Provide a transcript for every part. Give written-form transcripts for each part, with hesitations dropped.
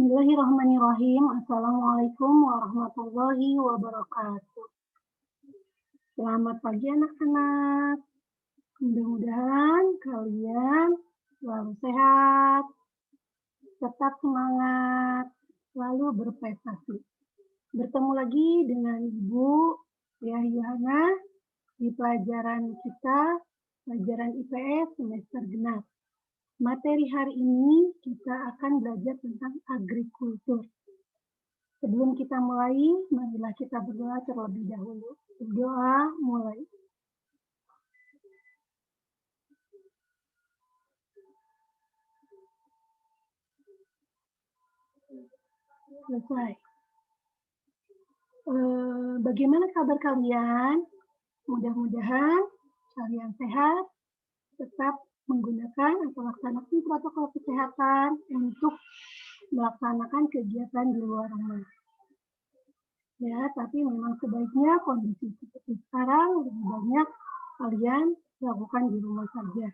Bismillahirrahmanirrahim. Assalamualaikum warahmatullahi wabarakatuh. Selamat pagi anak-anak. Mudah-mudahan kalian selalu sehat, tetap semangat, selalu berprestasi. Bertemu lagi dengan Ibu Yah Yuhana di pelajaran kita, pelajaran IPS semester genap. Materi hari ini kita akan belajar tentang agrikultur. Sebelum kita mulai, marilah kita berdoa terlebih dahulu. Berdoa mulai. Selesai. Bagaimana kabar kalian? Mudah-mudahan kalian sehat, tetap menggunakan atau laksanakan protokol kesehatan untuk melaksanakan kegiatan di luar rumah. Ya, tapi memang sebaiknya kondisi seperti sekarang lebih banyak kalian lakukan di rumah saja.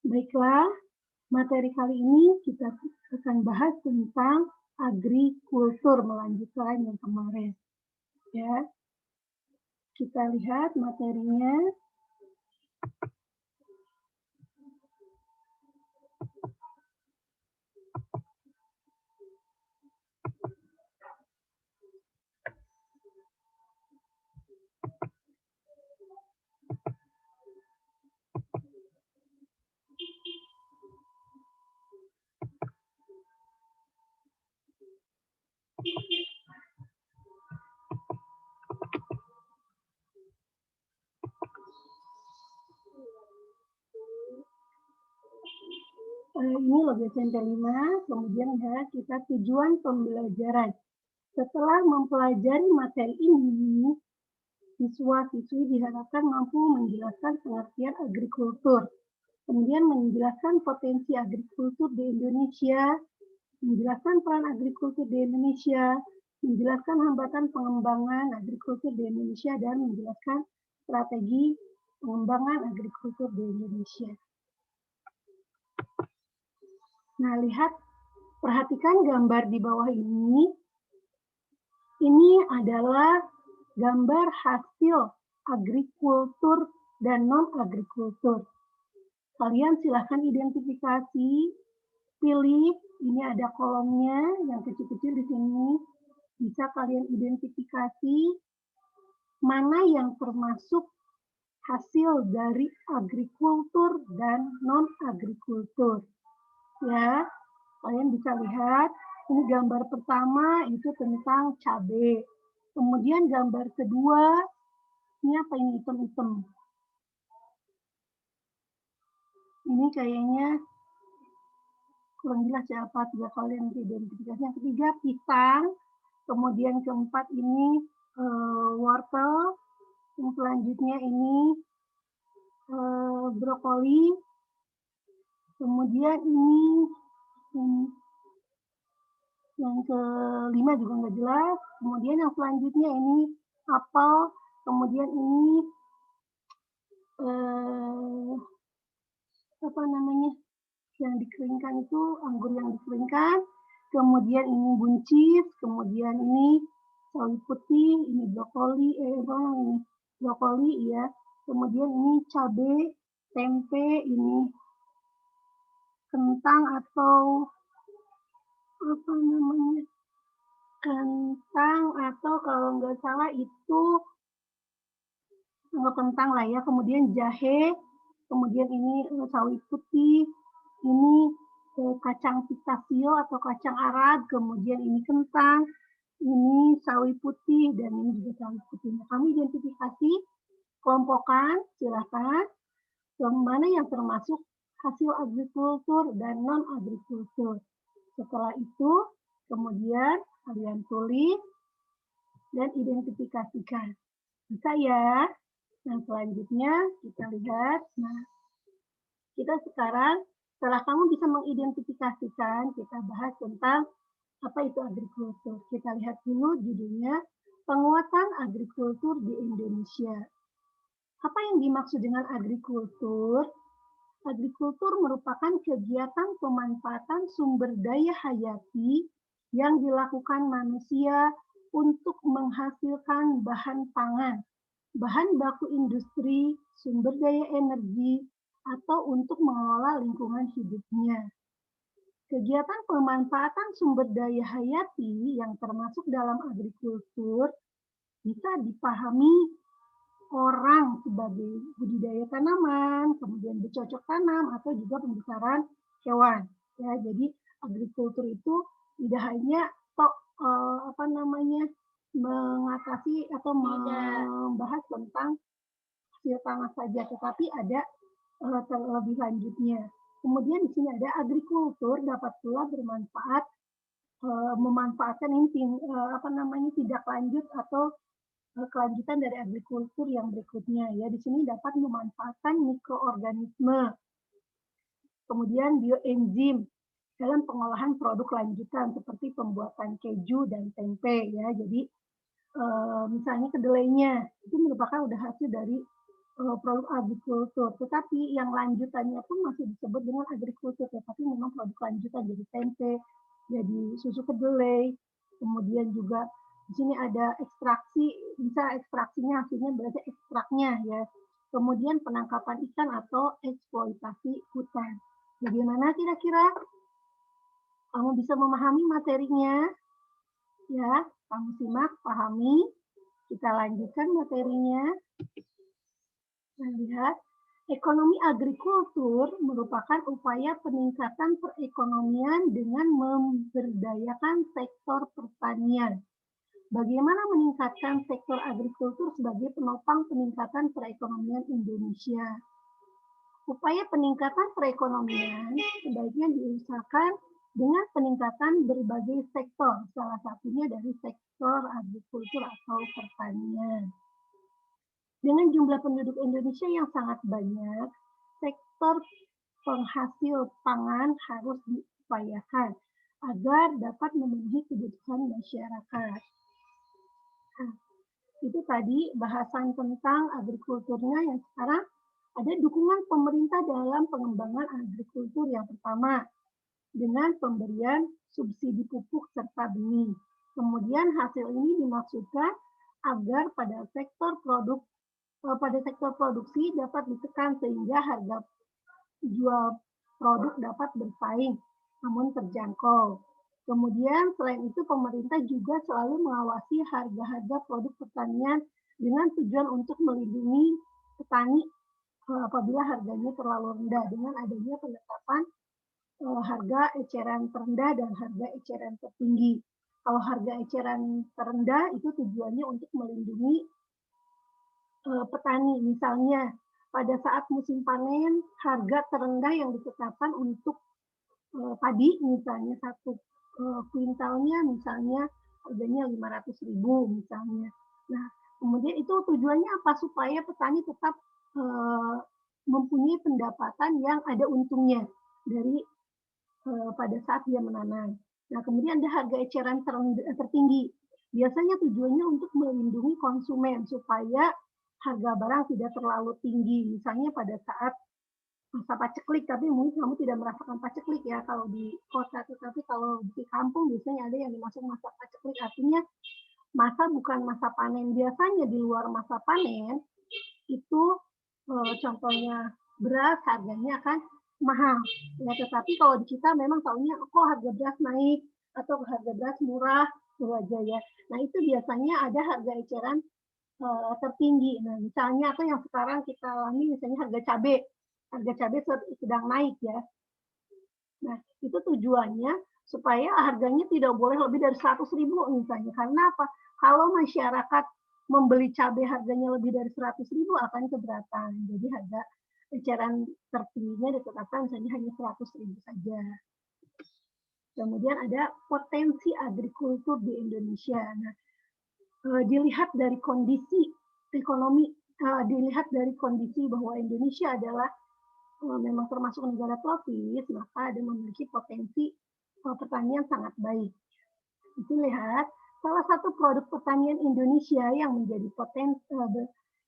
Baiklah, materi kali ini kita akan bahas tentang agrikultur, melanjutkan yang kemarin. Ya, kita lihat materinya. Ini logo SMP5, kemudian ya kita tujuan pembelajaran. Setelah mempelajari materi ini, siswa-siswi diharapkan mampu menjelaskan pengertian agrikultur, kemudian menjelaskan potensi agrikultur di Indonesia, menjelaskan peran agrikultur di Indonesia, menjelaskan hambatan pengembangan agrikultur di Indonesia, dan menjelaskan strategi pengembangan agrikultur di Indonesia. Nah, lihat, perhatikan gambar di bawah ini. Ini adalah gambar hasil agrikultur dan non-agrikultur. Kalian silahkan identifikasi, pilih, ini ada kolomnya yang kecil-kecil di sini. Bisa kalian identifikasi mana yang termasuk hasil dari agrikultur dan non-agrikultur. Ya, kalian bisa lihat, ini gambar pertama itu tentang cabai. Kemudian gambar kedua, ini apa ini hitam-hitam? Ini kayaknya kurang jelas ya apa, tiga kalian identifikasi. Yang ketiga pisang, kemudian keempat ini wortel, yang selanjutnya ini brokoli, kemudian ini yang kelima juga nggak jelas, kemudian yang selanjutnya ini apel, kemudian ini apa namanya yang dikeringkan itu anggur yang dikeringkan, kemudian ini buncis, kemudian ini sawi putih, ini brokoli, ini brokoli ya, kemudian ini cabai, tempe, ini kentang atau apa namanya kentang atau kalau nggak salah itu kentang lah ya, kemudian jahe, kemudian ini sawi putih, ini kacang pistasio atau kacang arab, kemudian ini kentang, ini sawi putih, dan ini juga sawi putih. Nah, kami identifikasi, kelompokkan, silakan, mana yang termasuk hasil agrikultur dan non-agrikultur. Setelah itu, kemudian kalian tulis dan identifikasikan. Bisa ya? Nah, selanjutnya kita lihat. Nah, kita sekarang setelah kamu bisa mengidentifikasikan, kita bahas tentang apa itu agrikultur. Kita lihat dulu judulnya, penguatan agrikultur di Indonesia. Apa yang dimaksud dengan agrikultur? Agrikultur merupakan kegiatan pemanfaatan sumber daya hayati yang dilakukan manusia untuk menghasilkan bahan pangan, bahan baku industri, sumber daya energi, atau untuk mengelola lingkungan hidupnya. Kegiatan pemanfaatan sumber daya hayati yang termasuk dalam agrikultur bisa dipahami orang sebagai budidaya tanaman, kemudian bercocok tanam, atau juga pembesaran hewan. Ya, jadi agrikultur itu tidak hanya mengatasi atau membahas tentang hasil tanah saja, tetapi ada terlebih lanjutnya. Kemudian di sini ada agrikultur dapat pula bermanfaat memanfaatkan ini tindak lanjut atau kelanjutan dari agrikultur yang berikutnya ya. Di sini dapat memanfaatkan mikroorganisme, kemudian bioenzim dalam pengolahan produk lanjutan seperti pembuatan keju dan tempe ya. Jadi misalnya kedelainya itu merupakan udah hasil dari produk agrikultur, tetapi yang lanjutannya pun masih disebut dengan agrikultur, tetapi memang produk lanjutan jadi tempe, jadi susu kedelai, kemudian juga di sini ada ekstraksi, bisa ekstraksinya hasilnya berarti ekstraknya ya. Kemudian penangkapan ikan atau eksploitasi hutan. Bagaimana kira-kira kamu bisa memahami materinya? Ya, kamu simak, pahami. Kita lanjutkan materinya. Nah, lihat, ekonomi agrikultur merupakan upaya peningkatan perekonomian dengan memberdayakan sektor pertanian. Bagaimana meningkatkan sektor agrikultur sebagai penopang peningkatan perekonomian Indonesia? Upaya peningkatan perekonomian sebaiknya diusahakan dengan peningkatan berbagai sektor, salah satunya dari sektor agrikultur atau pertanian. Dengan jumlah penduduk Indonesia yang sangat banyak, sektor penghasil pangan harus diupayakan agar dapat memenuhi kebutuhan masyarakat. Nah, itu tadi bahasan tentang agrikulturnya. Yang sekarang ada dukungan pemerintah dalam pengembangan agrikultur. Yang pertama, dengan pemberian subsidi pupuk serta benih. Kemudian hasil ini dimaksudkan agar pada sektor produksi dapat ditekan sehingga harga jual produk dapat bersaing namun terjangkau. Kemudian selain itu pemerintah juga selalu mengawasi harga-harga produk pertanian dengan tujuan untuk melindungi petani apabila harganya terlalu rendah dengan adanya penetapan harga eceran terendah dan harga eceran tertinggi. Kalau harga eceran terendah itu tujuannya untuk melindungi petani. Misalnya pada saat musim panen harga terendah yang ditetapkan untuk padi misalnya satu kuintalnya misalnya harganya 500.000 misalnya. Nah, kemudian itu tujuannya apa? Supaya petani tetap mempunyai pendapatan yang ada untungnya dari pada saat dia menanam. Nah, kemudian ada harga eceran tertinggi. Biasanya tujuannya untuk melindungi konsumen supaya harga barang tidak terlalu tinggi. Misalnya pada saat masa paceklik, tapi mungkin kamu tidak merasakan paceklik ya kalau di kota, tetapi kalau di kampung biasanya ada yang dimaksud masa paceklik, artinya masa bukan masa panen. Biasanya di luar masa panen itu contohnya beras harganya akan mahal ya, tetapi kalau di kita memang tahunya kok harga beras naik atau harga beras murah itu aja ya. Nah, itu biasanya ada harga eceran tertinggi. Nah, misalnya atau yang sekarang kita alami misalnya harga cabai sedang naik ya. Nah, itu tujuannya supaya harganya tidak boleh lebih dari 100.000 misalnya. Karena apa? Kalau masyarakat membeli cabai harganya lebih dari 100.000 akan keberatan. Jadi harga eceran tertingginya ditetapkan misalnya hanya 100.000 saja. Kemudian ada potensi agrikultur di Indonesia. Nah, dilihat dari kondisi ekonomi, dilihat dari kondisi bahwa Indonesia adalah memang termasuk negara tropis, maka ada memiliki potensi pertanian sangat baik. Itu lihat salah satu produk pertanian Indonesia yang menjadi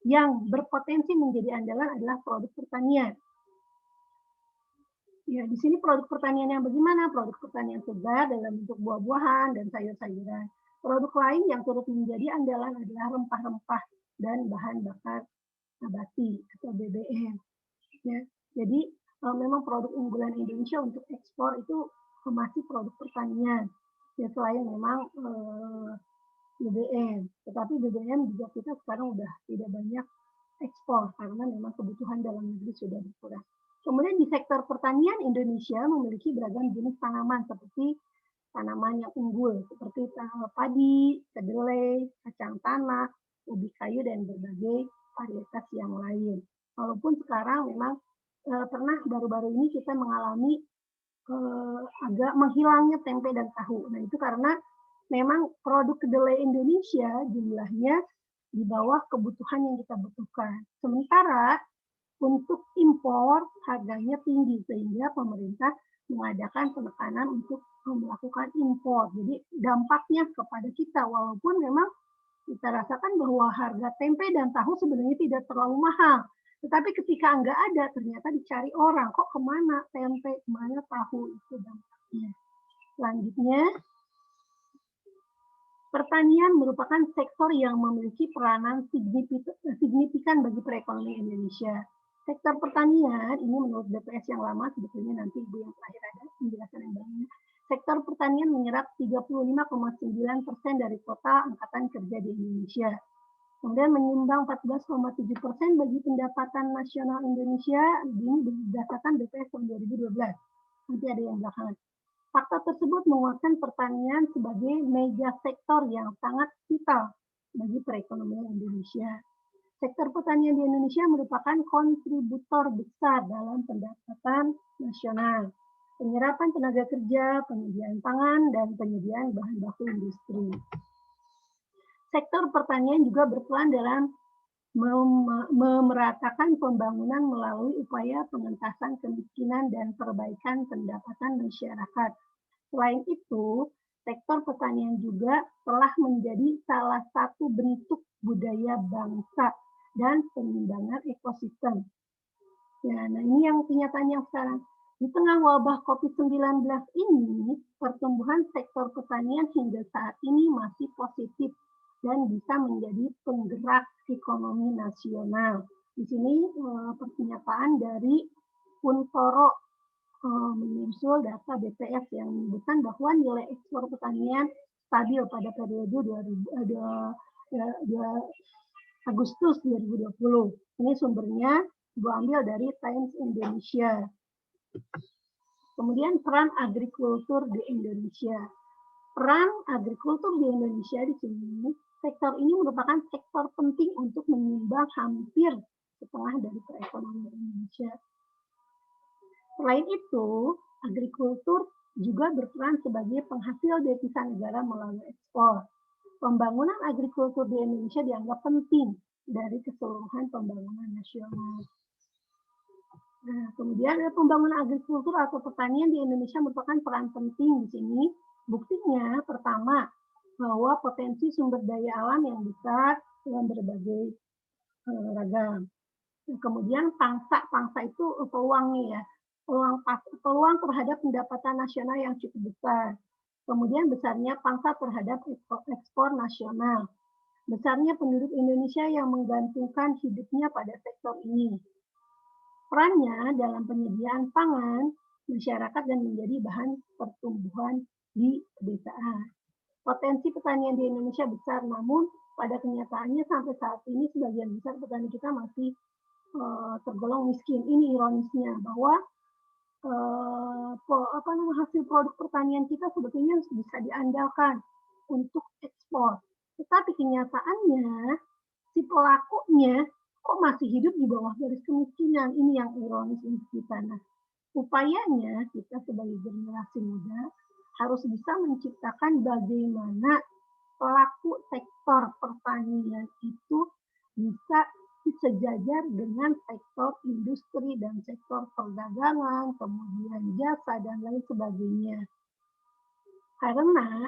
yang berpotensi menjadi andalan adalah produk pertanian. Ya, di sini produk pertanian yang bagaimana? Produk pertanian segar dalam bentuk buah-buahan dan sayur-sayuran. Produk lain yang turut menjadi andalan adalah rempah-rempah dan bahan bakar nabati atau BBM. Ya, jadi memang produk unggulan Indonesia untuk ekspor itu masih produk pertanian. Ya, selain memang BBM, tetapi BBM juga kita sekarang udah tidak banyak ekspor karena memang kebutuhan dalam negeri sudah berkurang. Kemudian di sektor pertanian Indonesia memiliki beragam jenis tanaman seperti tanaman yang unggul seperti padi, kedelai, kacang tanah, ubi kayu dan berbagai varietas yang lain. Walaupun sekarang memang pernah baru-baru ini kita mengalami agak menghilangnya tempe dan tahu. Nah itu karena memang produk kedelai Indonesia jumlahnya di bawah kebutuhan yang kita butuhkan. Sementara untuk impor harganya tinggi sehingga pemerintah mengadakan penekanan untuk melakukan impor. Jadi dampaknya kepada kita walaupun memang kita rasakan bahwa harga tempe dan tahu sebenarnya tidak terlalu mahal. Tetapi ketika nggak ada ternyata dicari orang kok kemana tempe, kemana tahu itu dampaknya. Selanjutnya pertanian merupakan sektor yang memiliki peranan signifikan bagi perekonomian Indonesia. Sektor pertanian ini menurut BPS yang lama, sebetulnya nanti Ibu yang terakhir ada penjelasan yang barunya. Sektor pertanian menyerap 35,9% dari total angkatan kerja di Indonesia. Kemudian menyumbang 14,7% bagi pendapatan nasional Indonesia, ini berdasarkan BPS tahun 2012. Nanti ada yang belakangan. Fakta tersebut menguatkan pertanian sebagai mega sektor yang sangat vital bagi perekonomian Indonesia. Sektor pertanian di Indonesia merupakan kontributor besar dalam pendapatan nasional, penyerapan tenaga kerja, penyediaan pangan, dan penyediaan bahan baku industri. Sektor pertanian juga berperan dalam memeratakan pembangunan melalui upaya pengentasan kemiskinan dan perbaikan pendapatan masyarakat. Selain itu, sektor pertanian juga telah menjadi salah satu bentuk budaya bangsa dan pengembangan ekosistem. Ya, nah ini yang kenyataannya sekarang. Di tengah wabah COVID-19 ini, pertumbuhan sektor pertanian hingga saat ini masih positif dan bisa menjadi penggerak ekonomi nasional. Di sini pernyataan dari Kuntoro menyusul data BPS yang menyebutkan bahwa nilai ekspor pertanian stabil pada periode Agustus 2020. Ini sumbernya gue ambil dari Times Indonesia. Kemudian peran agrikultur di Indonesia. Peran agrikultur di Indonesia di sini, sektor ini merupakan sektor penting untuk menyumbang hampir setengah dari perekonomian Indonesia. Selain itu, agrikultur juga berperan sebagai penghasil devisa negara melalui ekspor. Pembangunan agrikultur di Indonesia dianggap penting dari keseluruhan pembangunan nasional. Nah, kemudian pembangunan agrikultur atau pertanian di Indonesia merupakan peran penting di sini. Buktinya, pertama, bahwa potensi sumber daya alam yang besar dalam berbagai ragam. Kemudian pangsa itu peluangnya ya, peluang terhadap pendapatan nasional yang cukup besar. Kemudian besarnya pangsa terhadap ekspor nasional. Besarnya penduduk Indonesia yang menggantungkan hidupnya pada sektor ini. Perannya dalam penyediaan pangan masyarakat dan menjadi bahan pertumbuhan di pedesaan. Potensi pertanian di Indonesia besar, namun pada kenyataannya sampai saat ini sebagian besar petani kita masih tergolong miskin. Ini ironisnya bahwa hasil produk pertanian kita sebetulnya bisa diandalkan untuk ekspor. Tetapi kenyataannya si pelakunya kok masih hidup di bawah garis kemiskinan. Ini yang ironis untuk kita. Nah, upayanya kita sebagai generasi muda harus bisa menciptakan bagaimana pelaku sektor pertanian itu bisa sejajar dengan sektor industri dan sektor perdagangan, kemudian jasa, dan lain sebagainya. Karena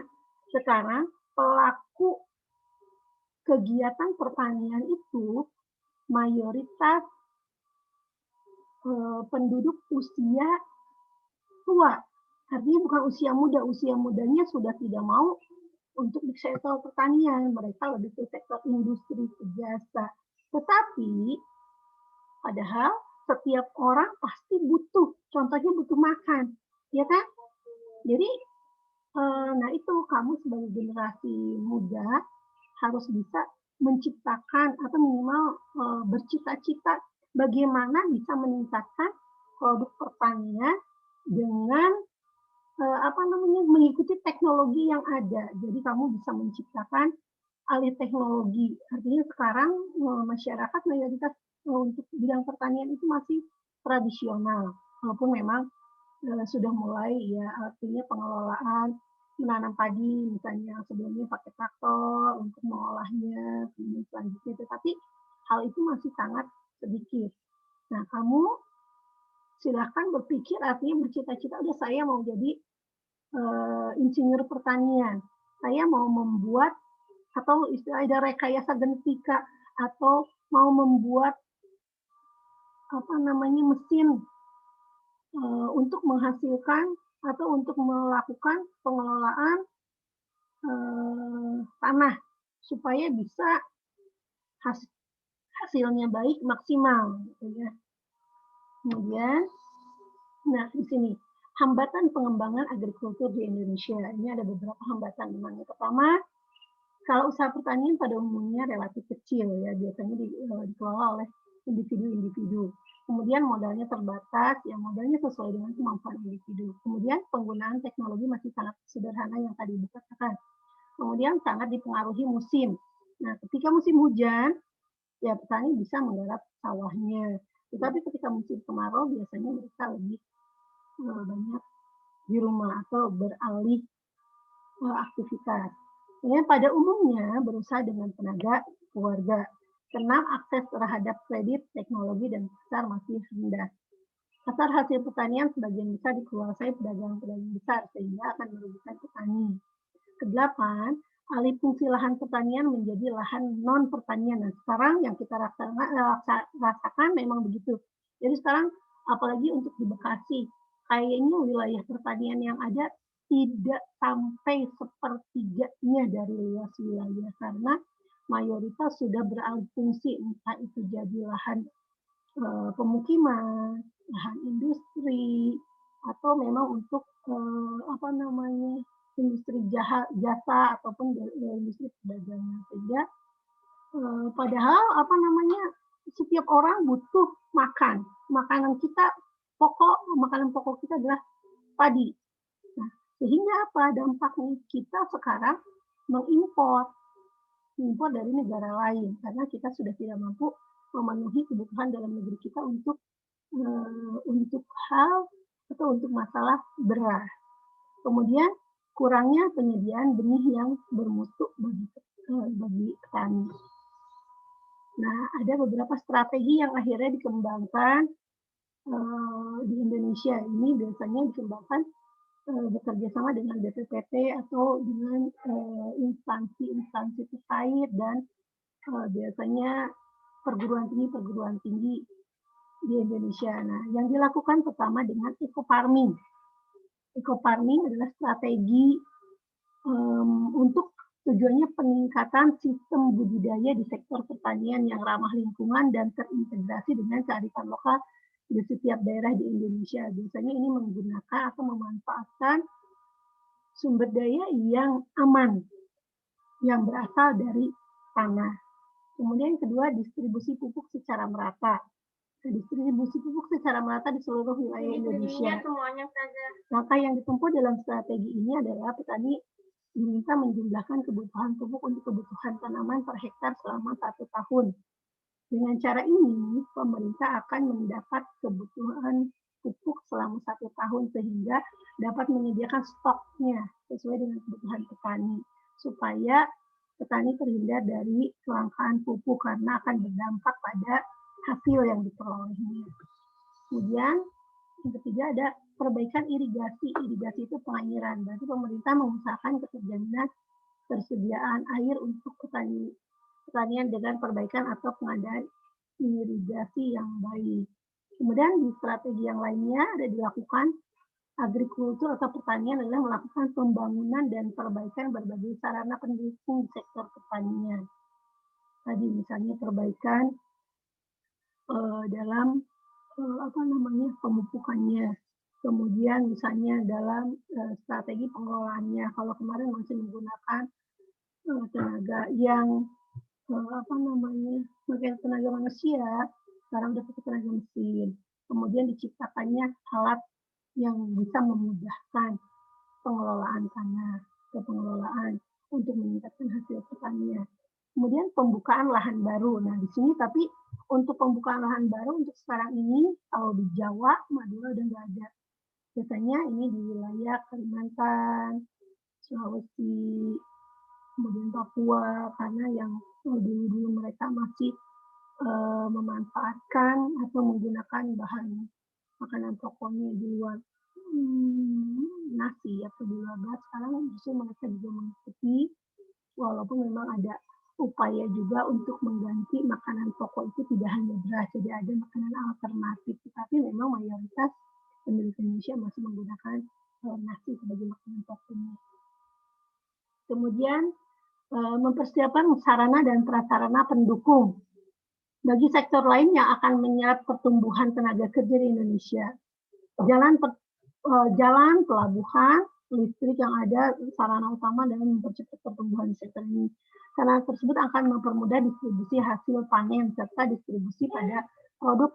sekarang pelaku kegiatan pertanian itu mayoritas penduduk usia tua. Artinya bukan usia muda. Usia mudanya sudah tidak mau untuk di sektor pertanian. Mereka lebih ke sektor industri jasa. Tetapi padahal setiap orang pasti butuh. Contohnya butuh makan. Ya kan? Jadi, nah itu kamu sebagai generasi muda harus bisa menciptakan atau minimal bercita-cita bagaimana bisa meningkatkan produk pertanian dengan mengikuti teknologi yang ada. Jadi kamu bisa menciptakan alih teknologi. Artinya sekarang masyarakat mayoritas untuk bidang pertanian itu masih tradisional, walaupun memang sudah mulai ya artinya pengelolaan menanam padi misalnya sebelumnya pakai traktor untuk mengolahnya kemudian selanjutnya, tetapi hal itu masih sangat sedikit. Nah, kamu silahkan berpikir artinya bercita-cita udah saya mau jadi insinyur pertanian, saya mau membuat atau istilah ada rekayasa genetika atau mau membuat mesin untuk menghasilkan atau untuk melakukan pengelolaan tanah supaya bisa hasilnya baik maksimal, gitu ya. Kemudian, nah di sini hambatan pengembangan agrikultur di Indonesia. Ini ada beberapa hambatan. Yang pertama, kalau usaha pertanian pada umumnya relatif kecil ya, biasanya dikelola oleh individu-individu. Kemudian modalnya terbatas, ya modalnya sesuai dengan kemampuan individu. Kemudian penggunaan teknologi masih sangat sederhana yang tadi dikatakan. Kemudian sangat dipengaruhi musim. Nah, ketika musim hujan, ya petani bisa menggarap sawahnya. Tetapi ketika musim kemarau, biasanya mereka lebih banyak di rumah atau beralih aktivitas. Ya, pada umumnya berusaha dengan tenaga keluarga. Karena akses terhadap kredit, teknologi, dan pasar masih rendah. Pasar hasil pertanian sebagian besar dikuasai pedagang-pedagang besar, sehingga akan merugikan petani. Kedelapan, alih fungsi lahan pertanian menjadi lahan non-pertanian. Nah, sekarang yang kita rasakan memang begitu. Jadi sekarang, apalagi untuk di Bekasi, kayaknya wilayah pertanian yang ada tidak sampai sepertiganya dari luas wilayah, karena mayoritas sudah beralih fungsi, entah itu jadi lahan pemukiman, lahan industri, atau memang untuk industri jasa ataupun industri perdagangan. Sehingga padahal setiap orang butuh makan. Makanan pokok kita adalah padi. Nah, sehingga apa dampaknya? Kita sekarang mengimpor dari negara lain karena kita sudah tidak mampu memenuhi kebutuhan dalam negeri kita untuk hal atau untuk masalah beras. Kemudian kurangnya penyediaan benih yang bermutu bagi petani. Nah, ada beberapa strategi yang akhirnya dikembangkan di Indonesia. Ini biasanya dikembangkan bekerja sama dengan BPPT atau dengan instansi-instansi terkait dan biasanya perguruan tinggi di Indonesia. Nah, yang dilakukan pertama dengan eco farming. Eco farming adalah strategi untuk tujuannya peningkatan sistem budidaya di sektor pertanian yang ramah lingkungan dan terintegrasi dengan kearifan lokal di setiap daerah di Indonesia. Biasanya ini menggunakan atau memanfaatkan sumber daya yang aman, yang berasal dari tanah. Kemudian kedua, distribusi pupuk secara merata. Distribusi pupuk secara merata di seluruh wilayah Indonesia. Maka yang ditempuh dalam strategi ini adalah petani diminta menjumlahkan kebutuhan pupuk untuk kebutuhan tanaman per hektar selama 1 tahun. Dengan cara ini, pemerintah akan mendapat kebutuhan pupuk selama 1 tahun sehingga dapat menyediakan stoknya sesuai dengan kebutuhan petani, supaya petani terhindar dari kelangkaan pupuk karena akan berdampak pada hasil yang diperolehnya. Kemudian yang ketiga ada perbaikan irigasi. Irigasi itu pengairan. Berarti pemerintah mengusahakan keterjaminan persediaan air untuk pertanian dengan perbaikan atau pengadaan irigasi yang baik. Kemudian di strategi yang lainnya ada dilakukan agrikultur atau pertanian adalah melakukan pembangunan dan perbaikan berbagai sarana pendukung di sektor pertanian. Tadi misalnya perbaikan dalam pemupukannya, kemudian misalnya dalam strategi pengelolaannya. Kalau kemarin masih menggunakan tenaga yang pakai tenaga manusia, sekarang udah pakai tenaga mesin. Kemudian diciptakannya alat yang bisa memudahkan pengelolaan tanah atau pengelolaan untuk meningkatkan hasil pertanian. Kemudian pembukaan lahan baru. Nah, di sini tapi untuk pembukaan lahan baru untuk sekarang ini, kalau di Jawa, Madura udah nggak ada. Biasanya ini di wilayah Kalimantan, Sulawesi, kemudian Papua, karena yang dulu-dulu mereka masih memanfaatkan atau menggunakan bahan makanan pokoknya di luar nasi atau di luar beras. Sekarang justru mereka juga mengikuti, walaupun memang ada upaya juga untuk mengganti makanan pokok itu tidak hanya beras, jadi ada makanan alternatif. Tetapi memang mayoritas penduduk Indonesia masih menggunakan nasi sebagai makanan pokoknya. Kemudian mempersiapkan sarana dan prasarana pendukung bagi sektor lain yang akan menyerap pertumbuhan tenaga kerja di Indonesia. Jalan, pelabuhan, listrik yang ada sarana utama dalam mempercepat pertumbuhan sektor ini. Sarana tersebut akan mempermudah distribusi hasil panen serta distribusi pada produk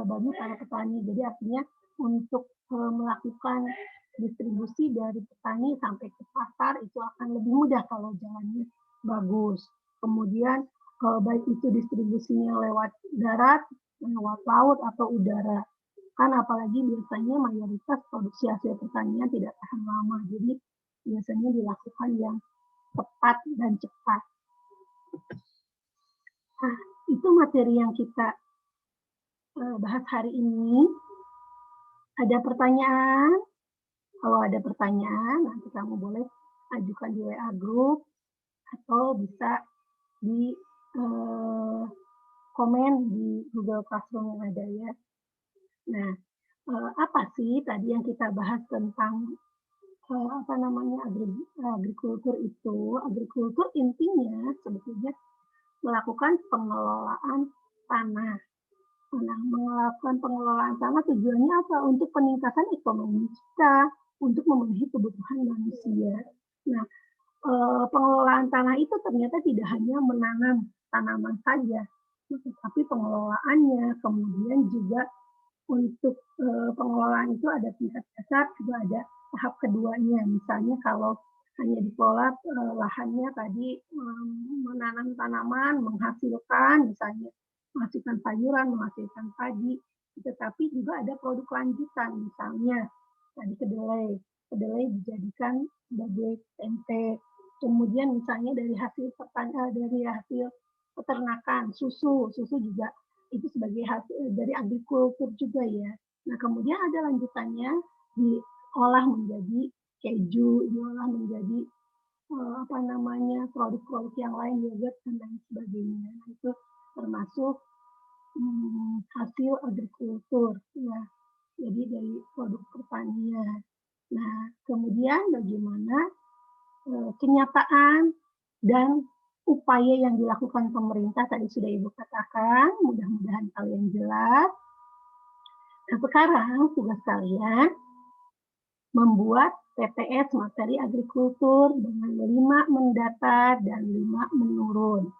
bagi para petani. Jadi artinya untuk melakukan distribusi dari petani sampai ke pasar itu akan lebih mudah kalau jalannya bagus. Kemudian baik itu distribusinya lewat darat, lewat laut atau udara. Kan apalagi biasanya mayoritas produksi hasil pertanian tidak tahan lama. Jadi biasanya dilakukan yang tepat dan cepat. Nah, itu materi yang kita bahas hari ini. Ada pertanyaan? Kalau ada pertanyaan, nanti kamu boleh ajukan di WA Group atau bisa di komen di Google Classroom yang ada ya. Nah, apa sih tadi yang kita bahas tentang agrikultur itu? Agrikultur intinya sebetulnya melakukan pengelolaan tanah. Nah, melakukan pengelolaan tanah tujuannya apa? Untuk peningkatan ekonomi kita, untuk memenuhi kebutuhan manusia. Nah, pengelolaan tanah itu ternyata tidak hanya menanam tanaman saja, tetapi pengelolaannya, kemudian juga untuk pengelolaan itu ada tingkat dasar, juga ada tahap keduanya. Misalnya kalau hanya dikelola lahannya tadi menanam tanaman, menghasilkan, misalnya menghasilkan sayuran, menghasilkan padi, tetapi juga ada produk lanjutan, misalnya tadi kedelai. Kedelai dijadikan sebagai tempe. Kemudian misalnya dari hasil peternakan, susu juga itu sebagai hasil dari agrikultur juga ya. Nah, kemudian ada lanjutannya diolah menjadi keju, diolah menjadi produk-produk yang lain, yogurt dan lain sebagainya. Nah, itu termasuk hasil agrikultur ya. Jadi dari produk pertanian. Nah, kemudian bagaimana kenyataan dan upaya yang dilakukan pemerintah tadi sudah Ibu katakan, mudah-mudahan kalian jelas. Nah, sekarang tugas kalian membuat TPS materi agrikultur dengan 5 mendatar dan 5 menurun.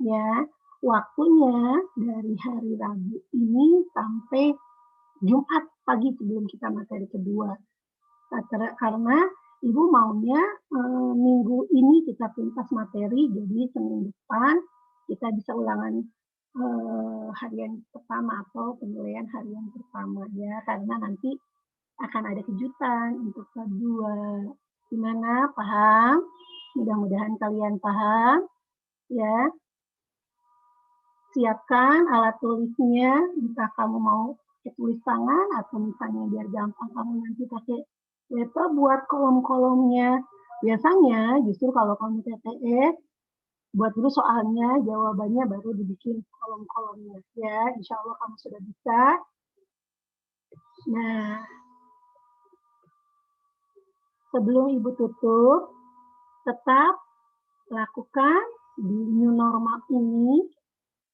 Ya, waktunya dari hari Rabu ini sampai Jumat pagi sebelum kita materi kedua. Karena Ibu maunya minggu ini kita tuntas materi, jadi Senin depan kita bisa ulangan harian pertama atau penilaian harian pertama ya, karena nanti akan ada kejutan untuk kedua. Gimana? Paham? Mudah-mudahan kalian paham ya. Siapkan alat tulisnya, jika kamu mau tulis tangan atau misalnya biar gampang kamu nanti pakai laptop buat kolom-kolomnya. Biasanya justru kalau kamu TTS, buat dulu soalnya, jawabannya baru dibikin kolom-kolomnya. Ya, insya Allah kamu sudah bisa. Nah, sebelum Ibu tutup, tetap lakukan di new normal ini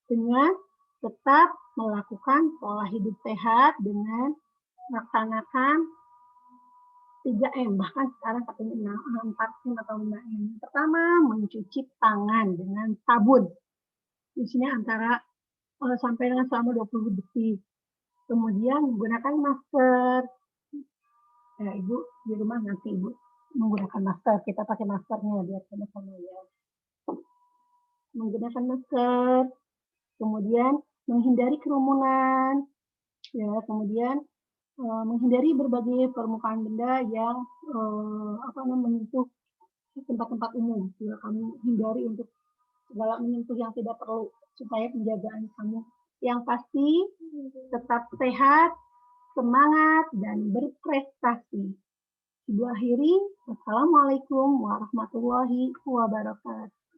dengan tetap melakukan pola hidup sehat dengan melaksanakan 3M, bahkan sekarang katanya 4M atau 5M. Pertama, mencuci tangan dengan sabun. Di sini antara sampai dengan selama 20 detik. Kemudian menggunakan masker. Ibu di rumah nanti Ibu menggunakan masker. Kita pakai maskernya biar sama-sama ya. Menggunakan masker. Kemudian menghindari kerumunan. Ya, kemudian menghindari berbagai permukaan benda yang menyentuh tempat-tempat umum. Ya, kamu hindari untuk segala menyentuh yang tidak perlu supaya penjagaan kamu yang pasti tetap sehat, semangat, dan berprestasi. Ibu akhiri, wassalamualaikum warahmatullahi wabarakatuh.